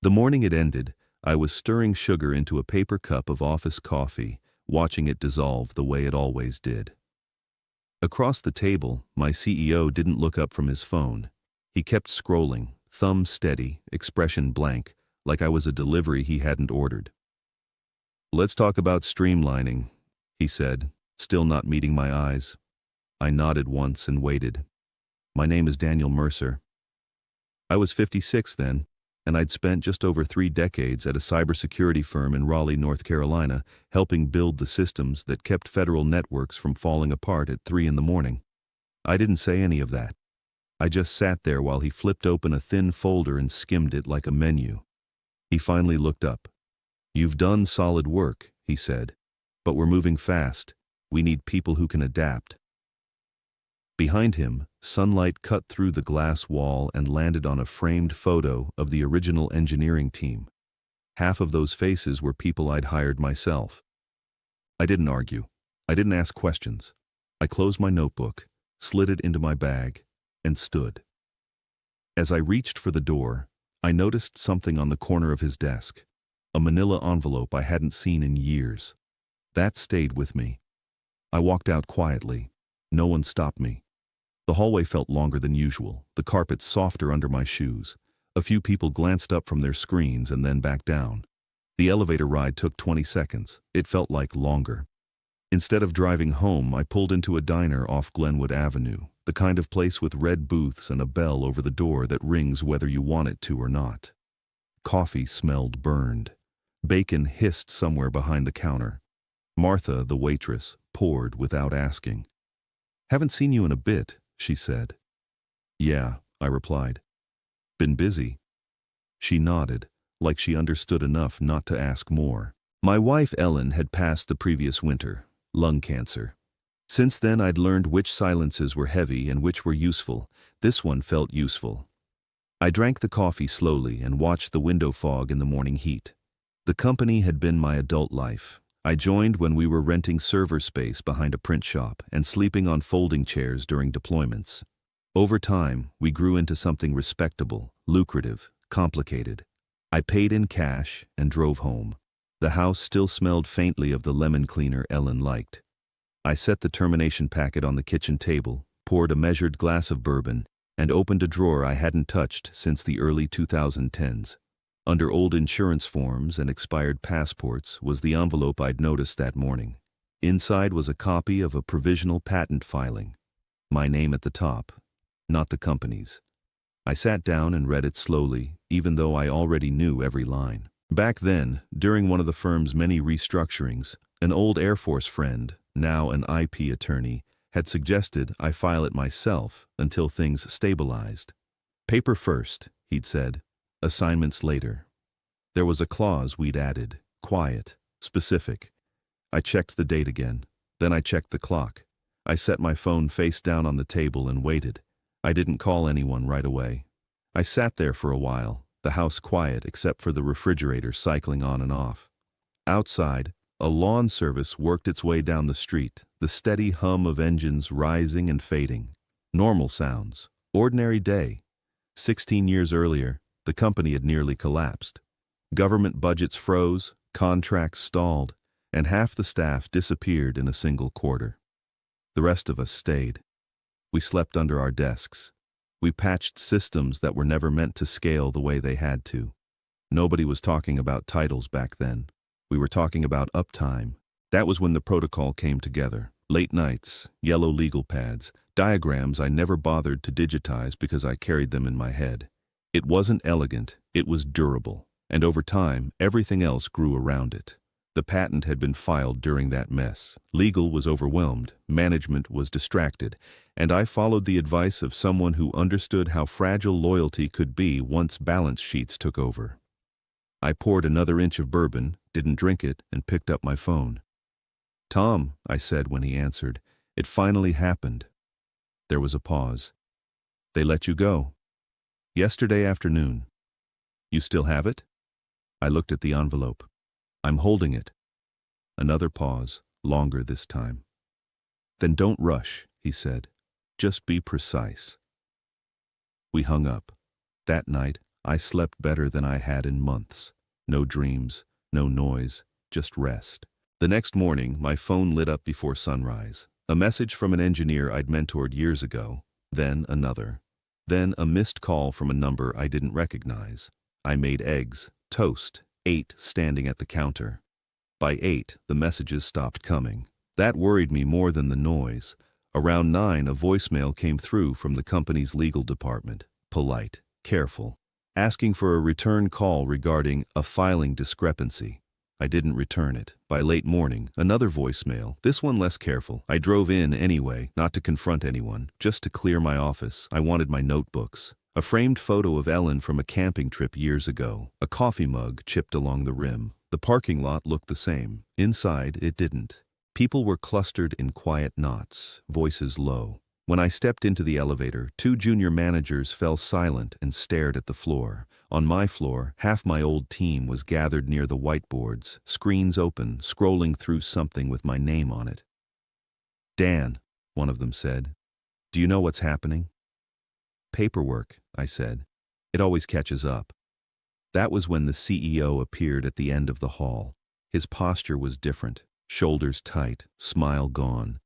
The morning it ended, I was stirring sugar into a paper cup of office coffee, watching it dissolve the way it always did. Across the table, my CEO didn't look up from his phone. He kept scrolling, thumb steady, expression blank, like I was a delivery he hadn't ordered. "Let's talk about streamlining," he said, still not meeting my eyes. I nodded once and waited. "My name is Daniel Mercer." I was 56 then, and I'd spent just over 3 decades at a cybersecurity firm in Raleigh, North Carolina, helping build the systems that kept federal networks from falling apart at 3 in the morning. I didn't say any of that. I just sat there while he flipped open a thin folder and skimmed it like a menu. He finally looked up. "You've done solid work," he said, "but we're moving fast. We need people who can adapt." Behind him, sunlight cut through the glass wall and landed on a framed photo of the original engineering team. Half of those faces were people I'd hired myself. I didn't argue. I didn't ask questions. I closed my notebook, slid it into my bag, and stood. As I reached for the door, I noticed something on the corner of his desk, a manila envelope I hadn't seen in years. That stayed with me. I walked out quietly. No one stopped me. The hallway felt longer than usual, the carpet softer under my shoes. A few people glanced up from their screens and then back down. The elevator ride took 20 seconds. It felt like longer. Instead of driving home, I pulled into a diner off Glenwood Avenue, the kind of place with red booths and a bell over the door that rings whether you want it to or not. Coffee smelled burned. Bacon hissed somewhere behind the counter. Martha, the waitress, poured without asking. "Haven't seen you in a bit," she said. "Yeah," I replied. "Been busy." She nodded, like she understood enough not to ask more. My wife Ellen had passed the previous winter, lung cancer. Since then I'd learned which silences were heavy and which were useful. This one felt useful. I drank the coffee slowly and watched the window fog in the morning heat. The company had been my adult life. I joined when we were renting server space behind a print shop and sleeping on folding chairs during deployments. Over time, we grew into something respectable, lucrative, complicated. I paid in cash and drove home. The house still smelled faintly of the lemon cleaner Ellen liked. I set the termination packet on the kitchen table, poured a measured glass of bourbon, and opened a drawer I hadn't touched since the early 2010s. Under old insurance forms and expired passports was the envelope I'd noticed that morning. Inside was a copy of a provisional patent filing. My name at the top, not the company's. I sat down and read it slowly, even though I already knew every line. Back then, during one of the firm's many restructurings, an old Air Force friend, now an IP attorney, had suggested I file it myself until things stabilized. "Paper first," he'd said. "Assignments later." There was a clause we'd added, quiet, specific. I checked the date again. Then I checked the clock. I set my phone face down on the table and waited. I didn't call anyone right away. I sat there for a while, the house quiet except for the refrigerator cycling on and off. Outside, a lawn service worked its way down the street, the steady hum of engines rising and fading. Normal sounds. Ordinary day. 16 years earlier, the company had nearly collapsed. Government budgets froze, contracts stalled, and half the staff disappeared in a single quarter. The rest of us stayed. We slept under our desks. We patched systems that were never meant to scale the way they had to. Nobody was talking about titles back then. We were talking about uptime. That was when the protocol came together. Late nights, yellow legal pads, diagrams I never bothered to digitize because I carried them in my head. It wasn't elegant, it was durable, and over time, everything else grew around it. The patent had been filed during that mess. Legal was overwhelmed, management was distracted, and I followed the advice of someone who understood how fragile loyalty could be once balance sheets took over. I poured another inch of bourbon, didn't drink it, and picked up my phone. "Tom," I said when he answered, "it finally happened." There was a pause. "They let you go." "Yesterday afternoon." "You still have it?" I looked at the envelope. "I'm holding it." Another pause, longer this time. "Then don't rush," he said. "Just be precise." We hung up. That night, I slept better than I had in months. No dreams, no noise, just rest. The next morning, my phone lit up before sunrise. A message from an engineer I'd mentored years ago, then another. Then a missed call from a number I didn't recognize. I made eggs, toast, ate standing at the counter. By 8, the messages stopped coming. That worried me more than the noise. Around 9, a voicemail came through from the company's legal department. Polite, careful, asking for a return call regarding a filing discrepancy. I didn't return it. By late morning, another voicemail, this one less careful. I drove in anyway, not to confront anyone, just to clear my office. I wanted my notebooks. A framed photo of Ellen from a camping trip years ago. A coffee mug chipped along the rim. The parking lot looked the same. Inside, it didn't. People were clustered in quiet knots, voices low. When I stepped into the elevator, 2 junior managers fell silent and stared at the floor. On my floor, half my old team was gathered near the whiteboards, screens open, scrolling through something with my name on it. "Dan," one of them said, "do you know what's happening?" "Paperwork," I said. "It always catches up." That was when the CEO appeared at the end of the hall. His posture was different, shoulders tight, smile gone.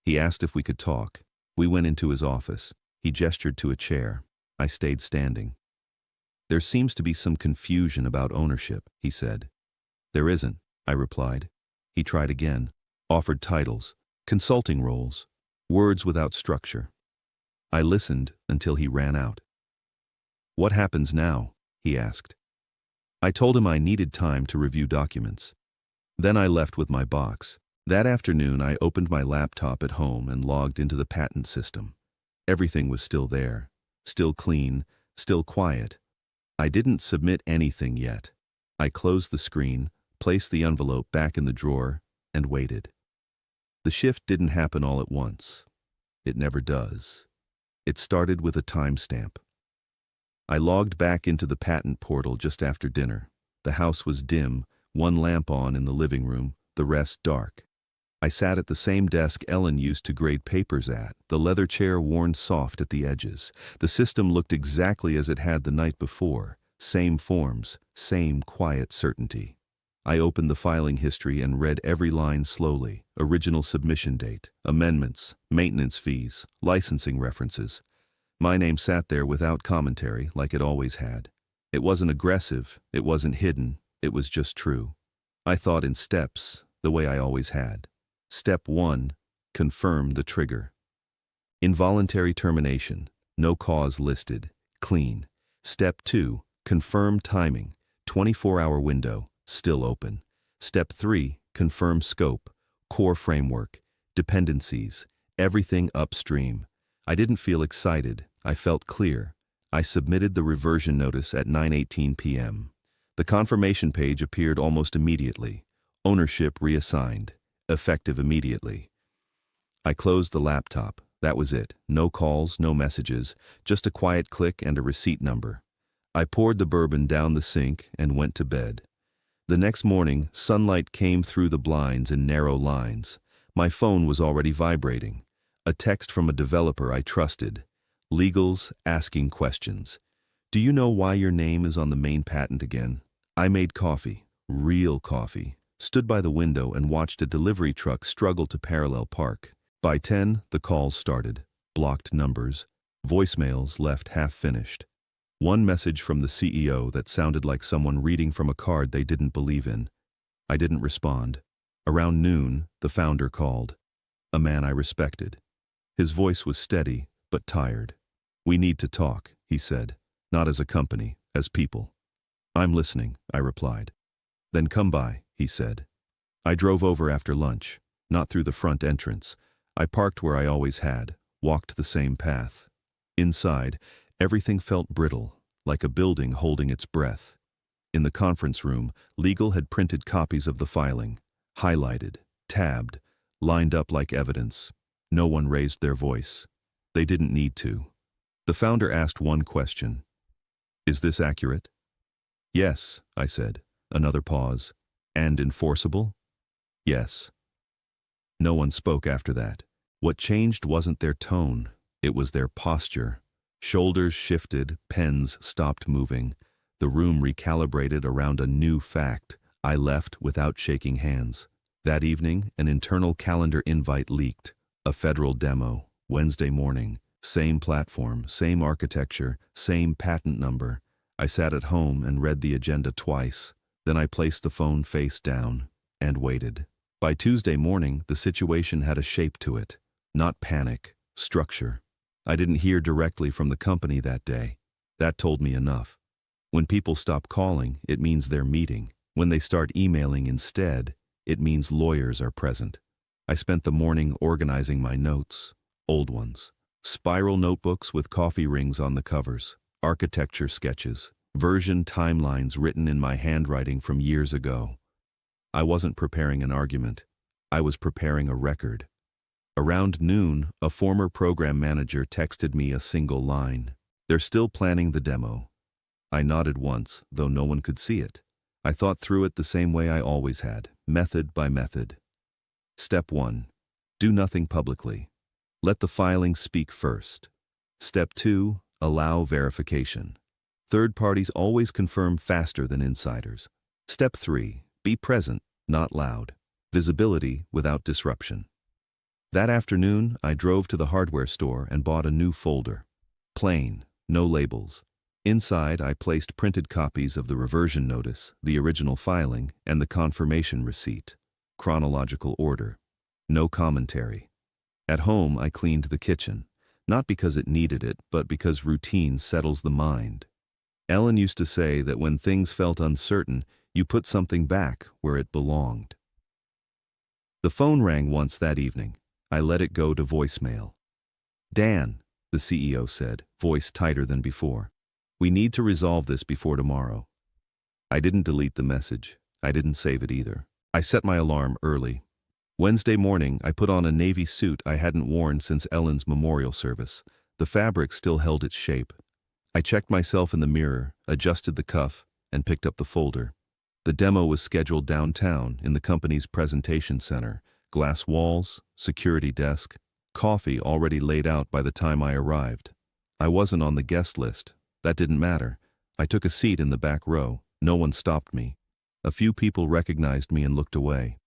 He asked if we could talk. We went into his office. He gestured to a chair. I stayed standing. "There seems to be some confusion about ownership," he said. "There isn't," I replied. He tried again, offered titles, consulting roles, words without structure. I listened until he ran out. "What happens now?" he asked. I told him I needed time to review documents. Then I left with my box. That afternoon I opened my laptop at home and logged into the patent system. Everything was still there, still clean, still quiet. I didn't submit anything yet. I closed the screen, placed the envelope back in the drawer, and waited. The shift didn't happen all at once. It never does. It started with a timestamp. I logged back into the patent portal just after dinner. The house was dim, one lamp on in the living room, the rest dark. I sat at the same desk Ellen used to grade papers at, the leather chair worn soft at the edges. The system looked exactly as it had the night before, same forms, same quiet certainty. I opened the filing history and read every line slowly. Original submission date, amendments, maintenance fees, licensing references. My name sat there without commentary, like it always had. It wasn't aggressive, it wasn't hidden, it was just true. I thought in steps, the way I always had. Step 1, confirm the trigger. Involuntary termination, no cause listed, clean. Step 2, confirm timing, 24-hour window, still open. Step 3, confirm scope, core framework, dependencies, everything upstream. I didn't feel excited, I felt clear. I submitted the reversion notice at 9:18 p.m. The confirmation page appeared almost immediately. Ownership reassigned, effective immediately. I closed the laptop. That was it. No calls, no messages, just a quiet click and a receipt number. I poured the bourbon down the sink and went to bed. The next morning, sunlight came through the blinds in narrow lines. My phone was already vibrating. A text from a developer I trusted. Legals asking questions. "Do you know why your name is on the main patent again?" I made coffee, real coffee, stood by the window and watched a delivery truck struggle to parallel park. By 10, the calls started. Blocked numbers. Voicemails left half-finished. One message from the CEO that sounded like someone reading from a card they didn't believe in. I didn't respond. Around noon, the founder called. A man I respected. His voice was steady, but tired. "We need to talk," he said. "Not as a company, as people." "I'm listening," I replied. "Then come by," he said. I drove over after lunch, not through the front entrance. I parked where I always had, walked the same path. Inside, everything felt brittle, like a building holding its breath. In the conference room, legal had printed copies of the filing, highlighted, tabbed, lined up like evidence. No one raised their voice. They didn't need to. The founder asked one question. "Is this accurate?" "Yes," I said. Another pause. "And enforceable?" "Yes." No one spoke after that. What changed wasn't their tone, it was their posture. Shoulders shifted, pens stopped moving. The room recalibrated around a new fact. I left without shaking hands. That evening, an internal calendar invite leaked. A federal demo, Wednesday morning. Same platform, same architecture, same patent number. I sat at home and read the agenda twice. Then I placed the phone face down and waited. By Tuesday morning, the situation had a shape to it. Not panic, structure. I didn't hear directly from the company that day. That told me enough. When people stop calling, it means they're meeting. When they start emailing instead, it means lawyers are present. I spent the morning organizing my notes, old ones. Spiral notebooks with coffee rings on the covers, architecture sketches, version timelines written in my handwriting from years ago. I wasn't preparing an argument. I was preparing a record. Around noon, a former program manager texted me a single line. "They're still planning the demo." I nodded once, though no one could see it. I thought through it the same way I always had, method by method. Step 1. Do nothing publicly. Let the filing speak first. Step 2. Allow verification. Third parties always confirm faster than insiders. Step 3. Be present, not loud. Visibility without disruption. That afternoon, I drove to the hardware store and bought a new folder. Plain, no labels. Inside, I placed printed copies of the reversion notice, the original filing, and the confirmation receipt. Chronological order. No commentary. At home, I cleaned the kitchen, not because it needed it, but because routine settles the mind. Ellen used to say that when things felt uncertain, you put something back where it belonged. The phone rang once that evening. I let it go to voicemail. "Dan," the CEO said, voice tighter than before. "We need to resolve this before tomorrow." I didn't delete the message. I didn't save it either. I set my alarm early. Wednesday morning, I put on a navy suit I hadn't worn since Ellen's memorial service. The fabric still held its shape. I checked myself in the mirror, adjusted the cuff, and picked up the folder. The demo was scheduled downtown in the company's presentation center. Glass walls, security desk, coffee already laid out by the time I arrived. I wasn't on the guest list. That didn't matter. I took a seat in the back row. No one stopped me. A few people recognized me and looked away.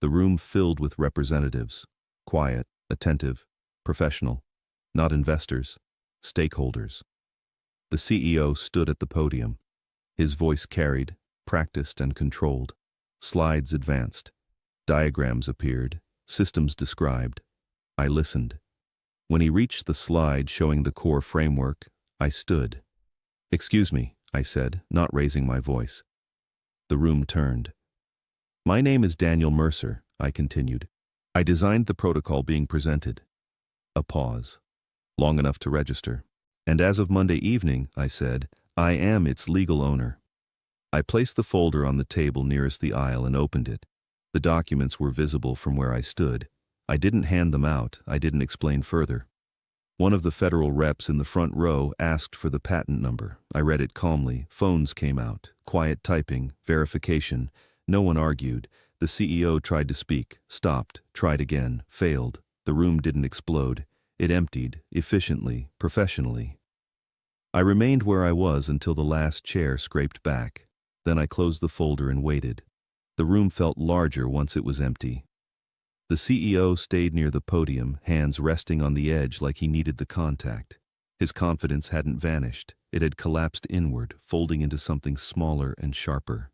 The room filled with representatives. Quiet, attentive, professional. Not investors, stakeholders. The CEO stood at the podium. His voice carried, practiced and controlled. Slides advanced. Diagrams appeared, systems described. I listened. When he reached the slide showing the core framework, I stood. "Excuse me," I said, not raising my voice. The room turned. "My name is Daniel Mercer," I continued. "I designed the protocol being presented." A pause. Long enough to register. "And as of Monday evening," I said, "I am its legal owner." I placed the folder on the table nearest the aisle and opened it. The documents were visible from where I stood. I didn't hand them out. I didn't explain further. One of the federal reps in the front row asked for the patent number. I read it calmly. Phones came out. Quiet typing, verification. No one argued. The CEO tried to speak, stopped, tried again, failed. The room didn't explode. It emptied, efficiently, professionally. I remained where I was until the last chair scraped back. Then I closed the folder and waited. The room felt larger once it was empty. The CEO stayed near the podium, hands resting on the edge like he needed the contact. His confidence hadn't vanished. It had collapsed inward, folding into something smaller and sharper.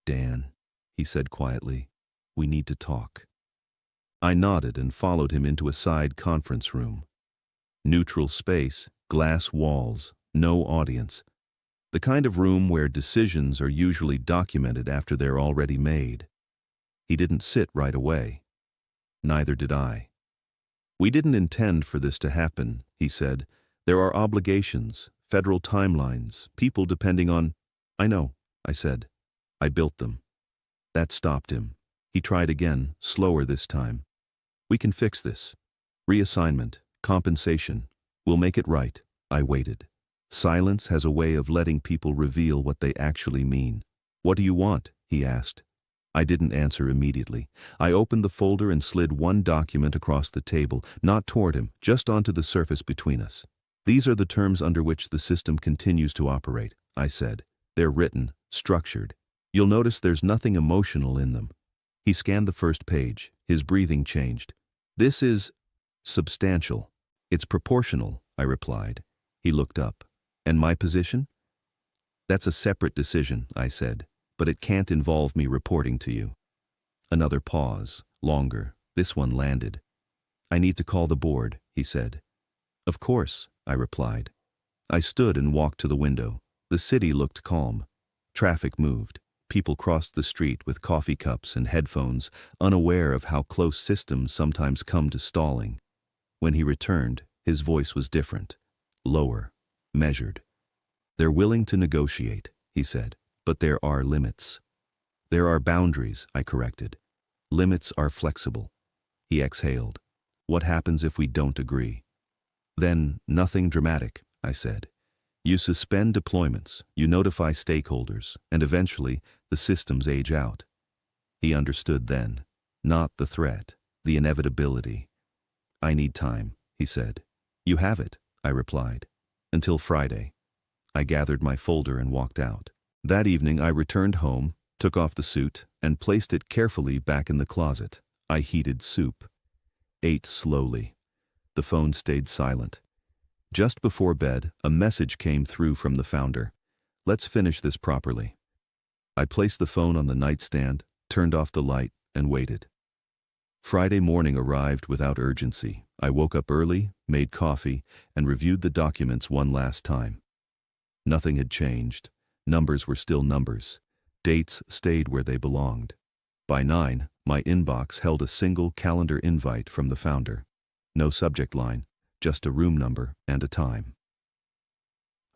"Dan," he said quietly, "we need to talk." I nodded and followed him into a side conference room. Neutral space, glass walls, no audience. The kind of room where decisions are usually documented after they're already made. He didn't sit right away. Neither did I. "We didn't intend for this to happen," he said. "There are obligations, federal timelines, people depending on—" "I know," I said. "I built them." That stopped him. He tried again, slower this time. "We can fix this. Reassignment, compensation. We'll make it right." I waited. Silence has a way of letting people reveal what they actually mean. "What do you want?" he asked. I didn't answer immediately. I opened the folder and slid one document across the table, not toward him, just onto the surface between us. "These are the terms under which the system continues to operate," I said. They're written, structured. You'll notice there's nothing emotional in them. He scanned the first page. His breathing changed. This is substantial. It's proportional, I replied. He looked up. And my position? That's a separate decision, I said, but it can't involve me reporting to you. Another pause, longer. This one landed. I need to call the board, he said. Of course, I replied. I stood and walked to the window. The city looked calm. Traffic moved. People crossed the street with coffee cups and headphones, unaware of how close systems sometimes come to stalling. When he returned, his voice was different. Lower. Measured. They're willing to negotiate, he said, but there are limits. There are boundaries, I corrected. Limits are flexible. He exhaled. What happens if we don't agree? Then, nothing dramatic, I said. You suspend deployments, you notify stakeholders, and eventually, the systems age out. He understood then. Not the threat, the inevitability. I need time, he said. You have it, I replied. Until Friday. I gathered my folder and walked out. That evening I returned home, took off the suit, and placed it carefully back in the closet. I heated soup. Ate slowly. The phone stayed silent. Just before bed, a message came through from the founder. Let's finish this properly. I placed the phone on the nightstand, turned off the light, and waited. Friday morning arrived without urgency. I woke up early, made coffee, and reviewed the documents one last time. Nothing had changed. Numbers were still numbers. Dates stayed where they belonged. By 9, my inbox held a single calendar invite from the founder. No subject line, just a room number and a time.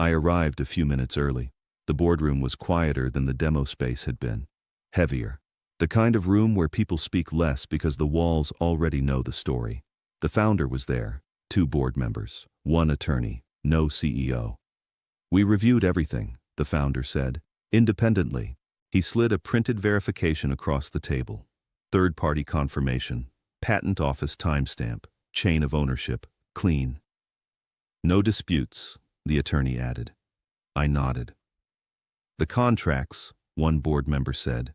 I arrived a few minutes early. The boardroom was quieter than the demo space had been. Heavier. The kind of room where people speak less because the walls already know the story. The founder was there, 2 board members, 1 attorney, no CEO. We reviewed everything, the founder said, independently. He slid a printed verification across the table. Third-party confirmation, patent office timestamp, chain of ownership, clean. No disputes, the attorney added. I nodded. The contracts, one board member said,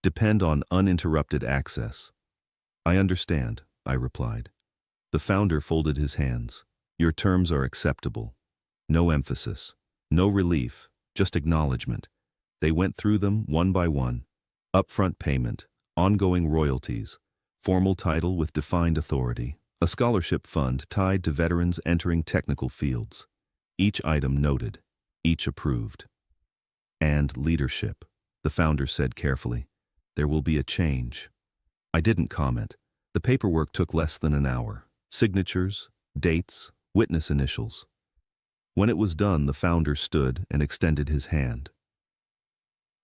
depend on uninterrupted access. I understand, I replied. The founder folded his hands. Your terms are acceptable. No emphasis, no relief, just acknowledgement. They went through them one by one. Upfront payment, ongoing royalties, formal title with defined authority, a scholarship fund tied to veterans entering technical fields. Each item noted, each approved. And leadership, the founder said carefully. There will be a change. I didn't comment. The paperwork took less than an hour. Signatures, dates, witness initials. When it was done, the founder stood and extended his hand.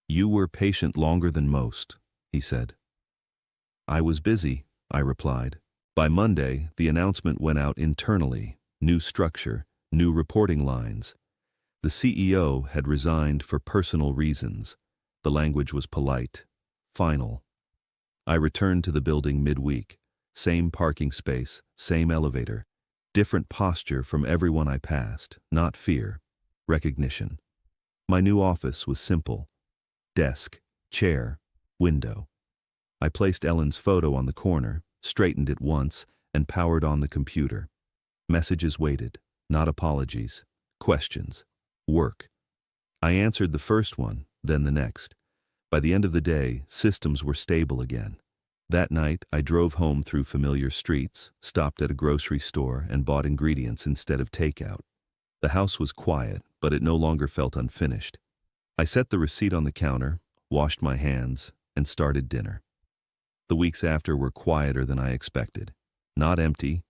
You were patient longer than most, he said. I was busy, I replied. By Monday, the announcement went out internally. New structure, new reporting lines. The CEO had resigned for personal reasons. The language was polite, final. I returned to the building midweek. Same parking space, same elevator. Different posture from everyone I passed, not fear, recognition. My new office was simple. Desk, chair, window. I placed Ellen's photo on the corner, straightened it once, and powered on the computer. Messages waited, not apologies, questions, work. I answered the first one, then the next. By the end of the day, systems were stable again. That night, I drove home through familiar streets, stopped at a grocery store, and bought ingredients instead of takeout. The house was quiet, but it no longer felt unfinished. I set the receipt on the counter, washed my hands, and started dinner. The weeks after were quieter than I expected. Not empty,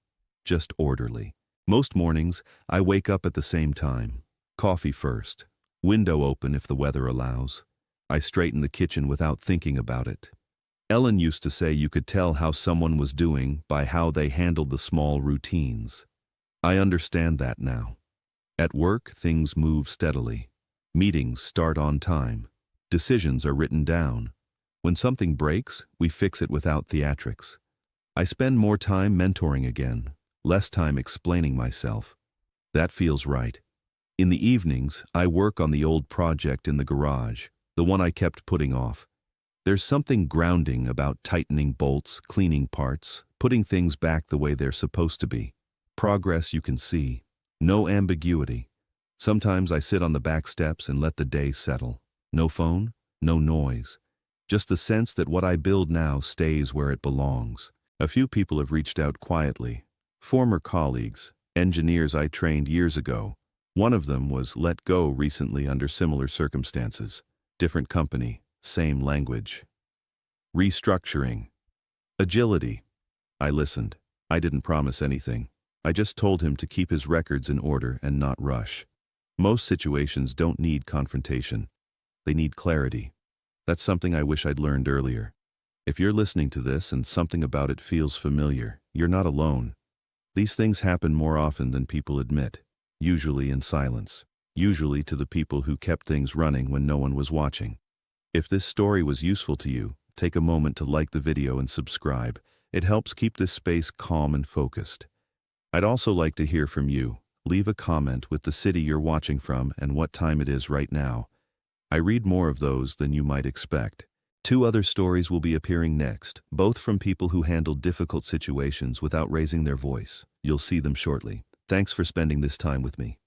just orderly. Most mornings, I wake up at the same time. Coffee first. Window open if the weather allows. I straighten the kitchen without thinking about it. Ellen used to say you could tell how someone was doing by how they handled the small routines. I understand that now. At work, things move steadily. Meetings start on time. Decisions are written down. When something breaks, we fix it without theatrics. I spend more time mentoring again, less time explaining myself. That feels right. In the evenings, I work on the old project in the garage, the one I kept putting off. There's something grounding about tightening bolts, cleaning parts, putting things back the way they're supposed to be. Progress you can see. No ambiguity. Sometimes I sit on the back steps and let the day settle. No phone, no noise. Just the sense that what I build now stays where it belongs. A few people have reached out quietly. Former colleagues, engineers I trained years ago. One of them was let go recently under similar circumstances. Different company, same language. Restructuring. Agility. I listened. I didn't promise anything. I just told him to keep his records in order and not rush. Most situations don't need confrontation. They need clarity. That's something I wish I'd learned earlier. If you're listening to this and something about it feels familiar, you're not alone. These things happen more often than people admit, usually in silence, usually to the people who kept things running when no one was watching. If this story was useful to you, take a moment to like the video and subscribe. It helps keep this space calm and focused. I'd also like to hear from you. Leave a comment with the city you're watching from and what time it is right now. I read more of those than you might expect. 2 other stories will be appearing next, both from people who handled difficult situations without raising their voice. You'll see them shortly. Thanks for spending this time with me.